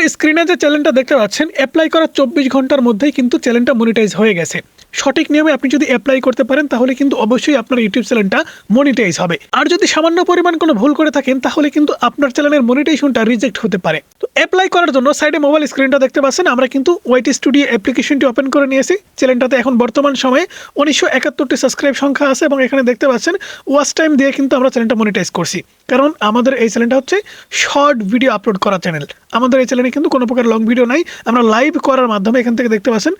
বন্ধুরা স্ক্রিনে যে চ্যানেলটা দেখতে পাচ্ছেন অ্যাপ্লাই করার 24 ঘন্টার মধ্যেই কিন্তু চ্যানেলটা মনিটাইজ হয়ে গেছে। সঠিক নিয়মে আপনি যদি অ্যাপ্লাই করতে পারেন তাহলে কিন্তু অবশ্যই আপনার ইউটিউব চ্যানেলটা মনিটাইজ হবে। আর যদি সামান্য পরিমাণ কোনো ভুল করে থাকেন তাহলে কিন্তু আপনার চ্যানেলের মনিটাইজেশনটা রিজেক্ট হতে পারে। তো অ্যাপ্লাই করার জন্য সাইডে মোবাইল স্ক্রিনটা দেখতে পাচ্ছেন, আমরা কিন্তু ওয়াইটি স্টুডিও অ্যাপ্লিকেশনটি ওপেন করে নিয়েছি। চ্যানেলটাতে এখন বর্তমান সময়ে 1971টি সাবস্ক্রাইব সংখ্যা আছে এবং এখানে দেখতে পাচ্ছেন ওয়াচ টাইম দিয়ে কিন্তু আমরা চ্যানেলটা মনিটাইজ করছি, কারণ আমাদের এই চ্যানেলটা হচ্ছে শর্ট ভিডিও আপলোড করা চ্যানেল। আমাদের এই চ্যানেলে কিন্তু কোনো প্রকার লং ভিডিও নাই, আমরা লাইভ করার মাধ্যমে এখান থেকে দেখতে পাচ্ছেন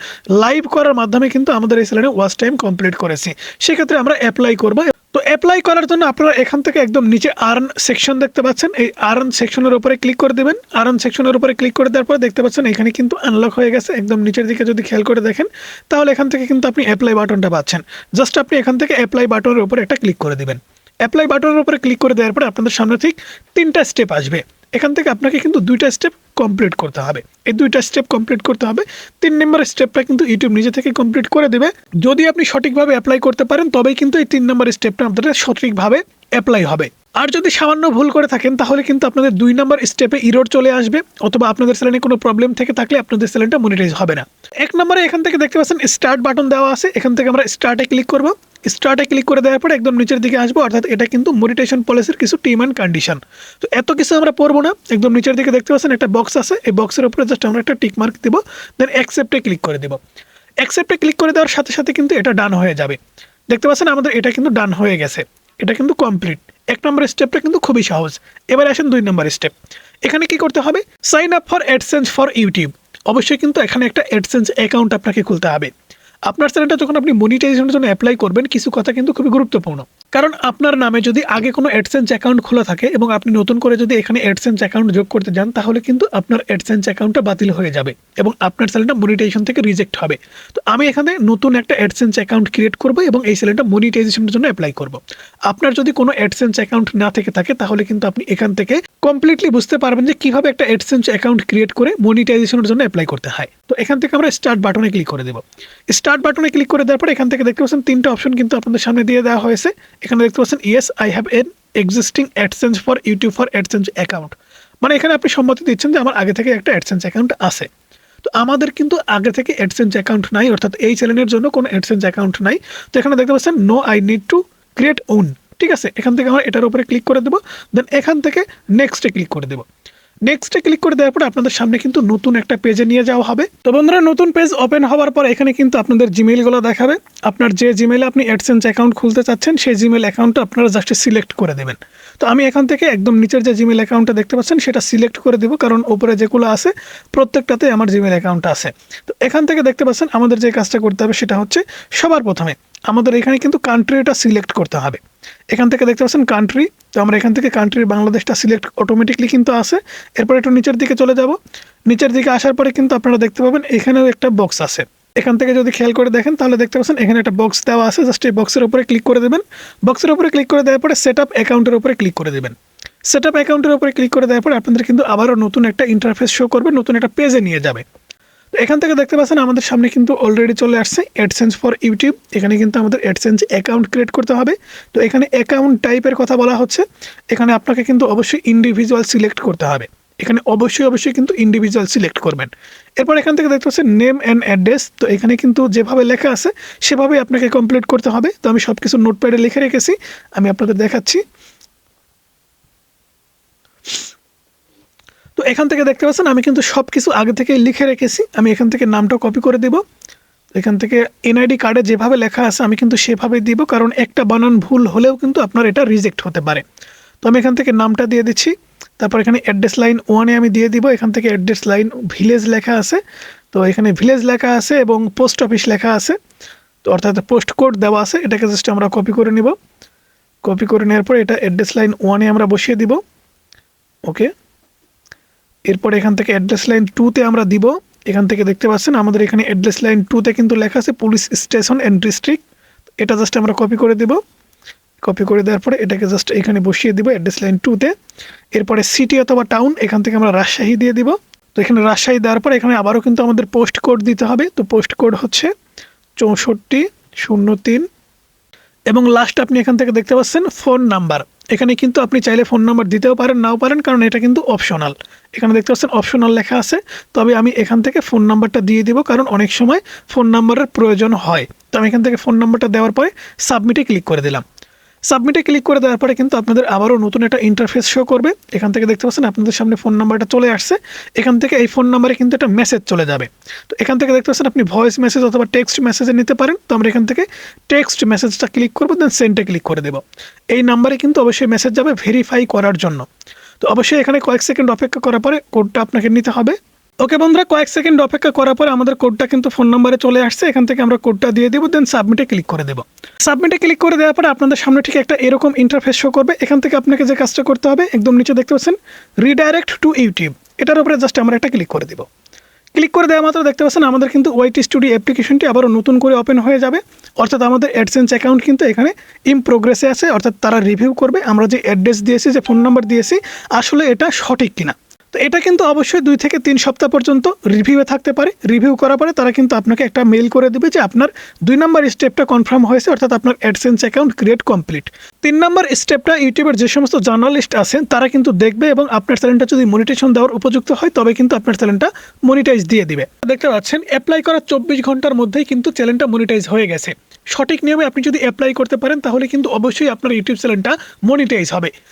লাইভ করার মাধ্যমে কিন্তু আমাদের এই চ্যানেলে ওয়াচ টাইম কমপ্লিট করেছি। সেক্ষেত্রে আমরা অ্যাপ্লাই করব। তো অ্যাপ্লাই করার জন্য আপনারা এখান থেকে একদম নিচে আর্ন সেকশন দেখতে পাচ্ছেন, এই আর্ন সেকশনের উপরে ক্লিক করে দেবেন। আর্ন সেকশনের উপরে ক্লিক করে দেওয়ার পরে দেখতে পাচ্ছেন এখানে কিন্তু আনলক হয়ে গেছে। একদম নিচের দিকে যদি খেয়াল করে দেখেন তাহলে এখান থেকে কিন্তু আপনি অ্যাপ্লাই বাটনটা পাচ্ছেন। জাস্ট আপনি এখান থেকে অ্যাপ্লাই বাটনের উপরে একটা ক্লিক করে দেবেন। অ্যাপ্লাই বাটনের উপরে ক্লিক করে দেওয়ার পরে আপনাদের সামনে ঠিক 3টা স্টেপ আসবে। এখান থেকে আপনাকে কিন্তু 2টা স্টেপ কমপ্লিট করতে হবে। এই 2টা স্টেপ কমপ্লিট করতে হবে। 3 নম্বর স্টেপটা কিন্তু ইউটিউব নিজে থেকে কমপ্লিট করে দেবে। যদি আপনি সঠিকভাবে অ্যাপ্লাই করতে পারেন তবেই কিন্তু এই 3 নম্বর স্টেপটা আপনাদের সঠিকভাবে অ্যাপ্লাই হবে। আর যদি সামান্য ভুল করে থাকেন তাহলে কিন্তু আপনাদের 2 নম্বর স্টেপে ইরর চলে আসবে, অথবা আপনাদের চ্যানেলে কোনো প্রবলেম থেকে থাকলে আপনাদের চ্যানেলটা মনিটাইজ হবে না। 1 নম্বরে এখান থেকে দেখতে পাচ্ছেন স্টার্ট বাটন দেওয়া আছে, এখান থেকে আমরা স্টার্টে ক্লিক করব। স্টার্টে ক্লিক করে দেওয়ার পরে একদম নিচের দিকে আসবো, অর্থাৎ এটা কিন্তু মনিটাইজেশন পলিসির কিছু টিম অ্যান্ড কন্ডিশন। তো এত কিছু আমরা পড়বো না, একদম নিচের দিকে দেখতে পাচ্ছেন একটা বক্স আছে, এই বক্সের উপরে জাস্ট আমরা একটা টিক মার্ক দেবো, দেন অ্যাকসেপ্টে ক্লিক করে দেবো। অ্যাকসেপ্টে ক্লিক করে দেওয়ার সাথে সাথে কিন্তু এটা ডান হয়ে যাবে। দেখতে পাচ্ছেন আমাদের এটা কিন্তু ডান হয়ে গেছে, এটা কিন্তু কমপ্লিট। 1 নম্বর স্টেপটা কিন্তু খুবই সহজ। এবার আসেন 2 নম্বর স্টেপ। এখানে কি করতে হবে? Sign up for AdSense for YouTube. অবশ্যই কিন্তু এখানে একটা অ্যাডসেন্স অ্যাকাউন্ট আপনাকে খুলতে হবে। আপনার চ্যানেলটা যখন আপনি মনিটাইজেশনের জন্য অ্যাপ্লাই করবেন, কিছু কথা কিন্তু খুবই গুরুত্বপূর্ণ। কারণ আপনার নামে যদি আগে কোনো অ্যাডসেন্স অ্যাকাউন্ট খোলা থাকে এবং আপনি নতুন করে যদি এখানে অ্যাডসেন্স অ্যাকাউন্ট যোগ করতে যান তাহলে কিন্তু আপনার অ্যাডসেন্স অ্যাকাউন্টটা বাতিল হয়ে যাবে এবং আপনার চ্যানেলটা মনিটাইজেশন থেকে রিজেক্ট হবে। তো আমি এখানে নতুন একটা অ্যাডসেন্স অ্যাকাউন্ট ক্রিয়েট করব এবং এই চ্যানেলটা মনিটাইজেশনের জন্য অ্যাপ্লাই করব। আপনার যদি কোনো অ্যাডসেন্স অ্যাকাউন্ট না থেকে থাকে তাহলে কিন্তু আপনি এখান থেকে কমপ্লিটলি বুঝতে পারবেন যে কিভাবে একটা অ্যাডসেন্স অ্যাকাউন্ট ক্রিয়েট করে মনিটাইজেশনের জন্য অ্যাপ্লাই করতে হয়। তো এখান থেকে আমরা স্টার্ট বাটনে ক্লিক করে দেব। স্টার্ট বাটনে ক্লিক করে দেওয়ার পরে এখান থেকে দেখতে পাচ্ছেন 3টা অপশন কিন্তু আপনাদের সামনে দিয়ে দেওয়া হয়েছে। এখানে দেখতে পাচ্ছেন yes I have an existing AdSense for YouTube for AdSense account, মানে এখানে আপনি সম্মতি দিচ্ছেন যে আমার আগে থেকে একটা অ্যাডসেন্স অ্যাকাউন্ট আছে। তো আমাদের কিন্তু আগে থেকে অ্যাডসেন্স অ্যাকাউন্ট নাই, অর্থাৎ এই চ্যানেলের জন্য কোনো অ্যাডসেন্স অ্যাকাউন্ট নাই। তো এখানে দেখতে পাচ্ছেন no I need to create one, ঠিক আছে। এখান থেকে আমরা এটার উপরে ক্লিক করে দেবো, দেন এখান থেকে নেক্সটে ক্লিক করে দেবো। নেক্সটে ক্লিক করে দেওয়ার পরে আপনাদের সামনে কিন্তু নতুন একটা পেজে নিয়ে যাওয়া হবে। তো বন্ধুরা নতুন পেজ ওপেন হওয়ার পর এখানে কিন্তু আপনাদের জিমেইলগুলো দেখাবে। আপনার যে জিমেইলে আপনি অ্যাডসেন্স অ্যাকাউন্ট খুলতে চাচ্ছেন সেই জিমেইল অ্যাকাউন্টটা আপনারা জাস্ট সিলেক্ট করে দেবেন। তো আমি এখান থেকে একদম নিচের যে জিমেইল অ্যাকাউন্টটা দেখতে পাচ্ছেন সেটা সিলেক্ট করে দেবো, কারণ উপরে যেগুলো আছে প্রত্যেকটাতে আমার জিমেইল অ্যাকাউন্ট আছে। তো এখান থেকে দেখতে পাচ্ছেন আমাদের যে কাজটা করতে হবে সেটা হচ্ছে সবার প্রথমে আমাদের এখানে কিন্তু কান্ট্রিটা সিলেক্ট করতে হবে। এখান থেকে দেখতে পাচ্ছেন কান্ট্রি, তো আমরা এখান থেকে কান্ট্রি বাংলাদেশটা সিলেক্ট অটোমেটিকলি কিন্তু আছে। এরপর একটু নিচের দিকে চলে যাব। নিচের দিকে আসার পরে কিন্তু আপনারা দেখতে পাবেন এখানেও একটা বক্স আছে। এখান থেকে যদি খেয়াল করে দেখেন তাহলে দেখতে পাচ্ছেন এখানে একটা বক্স দেওয়া আছে, জাস্ট এই বক্সের উপরে ক্লিক করে দেবেন। বক্সের উপরে ক্লিক করে দেওয়ার পরে সেট আপ অ্যাকাউন্টের উপরে ক্লিক করে দেবেন। সেট আপ অ্যাকাউন্টের উপরে ক্লিক করে দেওয়ার পরে আপনাদের কিন্তু আবারও নতুন একটা ইন্টারফেস শো করবে, নতুন একটা পেজে নিয়ে যাবে। তো এখান থেকে দেখতে পাচ্ছেন আমাদের সামনে কিন্তু অলরেডি চলে আসছে অ্যাডসেন্স ফর ইউটিউব। এখানে কিন্তু আমাদের অ্যাডসেন্স অ্যাকাউন্ট ক্রিয়েট করতে হবে। তো এখানে অ্যাকাউন্ট টাইপের কথা বলা হচ্ছে, এখানে আপনাকে কিন্তু অবশ্যই ইন্ডিভিজুয়াল সিলেক্ট করতে হবে। এখানে অবশ্যই কিন্তু ইন্ডিভিজুয়াল সিলেক্ট করবেন। এরপর এখান থেকে দেখতে পাচ্ছেন নেম অ্যান্ড অ্যাড্রেস, তো এখানে কিন্তু যেভাবে লেখা আছে সেভাবেই আপনাকে কমপ্লিট করতে হবে। তো আমি সব কিছু নোটপ্যাডে লিখে রেখেছি, আমি আপনাদের দেখাচ্ছি। তো এখান থেকে দেখতে পাচ্ছেন আমি কিন্তু সব কিছু আগে থেকে লিখে রেখেছি। আমি এখান থেকে নামটা কপি করে দেব। এখান থেকে এনআইডি কার্ডে যেভাবে লেখা আছে আমি কিন্তু সেভাবেই দিব, কারণ একটা বানান ভুল হলেও কিন্তু আপনার এটা রিজেক্ট হতে পারে। তো আমি এখান থেকে নামটা দিয়ে দিচ্ছি। তারপর এখানে অ্যাড্রেস লাইন 1-এ আমি দিয়ে দিব। এখান থেকে অ্যাড্রেস লাইন ভিলেজ লেখা আছে, তো এখানে ভিলেজ লেখা আছে এবং পোস্ট অফিস লেখা আছে, তো অর্থাৎ পোস্ট কোড দেওয়া আছে। এটাকে জাস্ট আমরা কপি করে নিব। কপি করে নেওয়ার পর এটা অ্যাড্রেস লাইন 1-এ আমরা বসিয়ে দিব। ওকে, এরপর এখান থেকে অ্যাড্রেস লাইন 2-তে আমরা দিব। এখান থেকে দেখতে পাচ্ছেন আমাদের এখানে অ্যাড্রেস লাইন 2-তে কিন্তু লেখা আছে পুলিশ স্টেশন অ্যান্ড ডিস্ট্রিক্ট, এটা জাস্ট আমরা কপি করে দেব। কপি করে দেওয়ার পরে এটাকে জাস্ট এখানে বসিয়ে দিব অ্যাড্রেস লাইন 2-তে। এরপরে সিটি অথবা টাউন, এখান থেকে আমরা রাজশাহী দিয়ে দিব। তো এখানে রাজশাহী দেওয়ার পর এখানে আবারও কিন্তু আমাদের পোস্ট কোড দিতে হবে। তো পোস্ট কোড হচ্ছে 6403 এবং লাস্ট আপনি এখান থেকে দেখতে পাচ্ছেন ফোন নাম্বার। এখানে কিন্তু আপনি চাইলে ফোন নাম্বার দিতেও পারেন, নাও পারেন, কারণ এটা কিন্তু অপশনাল। এখানে দেখতে পাচ্ছেন অপশনাল লেখা আছে, তবে আমি এখান থেকে ফোন নাম্বারটা দিয়ে দিব, কারণ অনেক সময় ফোন নাম্বারের প্রয়োজন হয়। তো আমি এখান থেকে ফোন নাম্বারটা দেওয়ার পরে সাবমিটে ক্লিক করে দিলাম। সাবমিটে ক্লিক করে দেওয়ার পরে কিন্তু আপনাদের আবারও নতুন একটা ইন্টারফেস শো করবে। এখান থেকে দেখতে পাচ্ছেন আপনাদের সামনে ফোন নাম্বারটা চলে আসছে। এখান থেকে এই ফোন নাম্বারে কিন্তু একটা মেসেজ চলে যাবে। তো এখান থেকে দেখতে পাচ্ছেন আপনি ভয়েস মেসেজ অথবা টেক্সট মেসেজে নিতে পারেন। তো আমরা এখান থেকে টেক্সট মেসেজটা ক্লিক করবো, দেন সেন্ডে ক্লিক করে দেবো। এই নাম্বারে কিন্তু অবশ্যই মেসেজ যাবে ভেরিফাই করার জন্য। তো অবশ্যই এখানে কয়েক সেকেন্ড অপেক্ষা করার পরে কোডটা আপনাকে নিতে হবে। ওকে বন্ধুরা, কয়েক সেকেন্ড অপেক্ষা করার পরে আমাদের কোডটা কিন্তু ফোন নাম্বারে চলে আসছে। এখান থেকে আমরা কোডটা দিয়ে দেবো, দেন সাবমিটে ক্লিক করে দেবো। সাবমিটে ক্লিক করে দেওয়ার পরে আপনাদের সামনে ঠিক একটা এরকম ইন্টারফেস শো করবে। এখান থেকে আপনাকে যে কাজটা করতে হবে, একদম নিচে দেখতে পাচ্ছেন রিডাইরেক্ট টু ইউটিউব, এটার উপরে জাস্ট আমরা একটা ক্লিক করে দেবো। ক্লিক করে দেওয়া মাত্র দেখতে পাচ্ছেন আমাদের কিন্তু ওয়াইটি স্টুডিও অ্যাপ্লিকেশনটি আবারও নতুন করে ওপেন হয়ে যাবে। অর্থাৎ আমাদের অ্যাডসেন্স অ্যাকাউন্ট কিন্তু এখানে ইন প্রোগ্রেসে আছে, অর্থাৎ তারা রিভিউ করবে আমরা যে অ্যাড্রেস দিয়েছি, যে ফোন নাম্বার দিয়েছি, আসলে এটা সঠিক কিনা। তো এটা কিন্তু অবশ্যই 2 থেকে 3 সপ্তাহ পর্যন্ত রিভিউয়ে থাকতে পারে। রিভিউ করার পরে তারা কিন্তু আপনাকে একটা মেইল করে দেবে যে আপনার 2 নম্বর স্টেপটা কনফার্ম হয়েছে, অর্থাৎ আপনার অ্যাডসেন্স অ্যাকাউন্ট ক্রিয়েট কমপ্লিট। 3 নম্বর স্টেপটা ইউটিউবের যে সমস্ত জার্নালিস্ট আছেন তারা কিন্তু দেখবে, এবং আপনার চ্যানেলটা যদি মনিটাইজেশন দেওয়ার উপযুক্ত হয় তবে কিন্তু আপনার চ্যানেলটা মনিটাইজ দিয়ে দিবে। দেখতে পাচ্ছেন অ্যাপ্লাই করার 24 ঘন্টার মধ্যেই কিন্তু চ্যানেলটা মনিটাইজ হয়ে গেছে। সঠিক নিয়মে আপনি যদি অ্যাপ্লাই করতে পারেন তাহলে কিন্তু অবশ্যই আপনার ইউটিউব চ্যানেলটা মনিটাইজ হবে।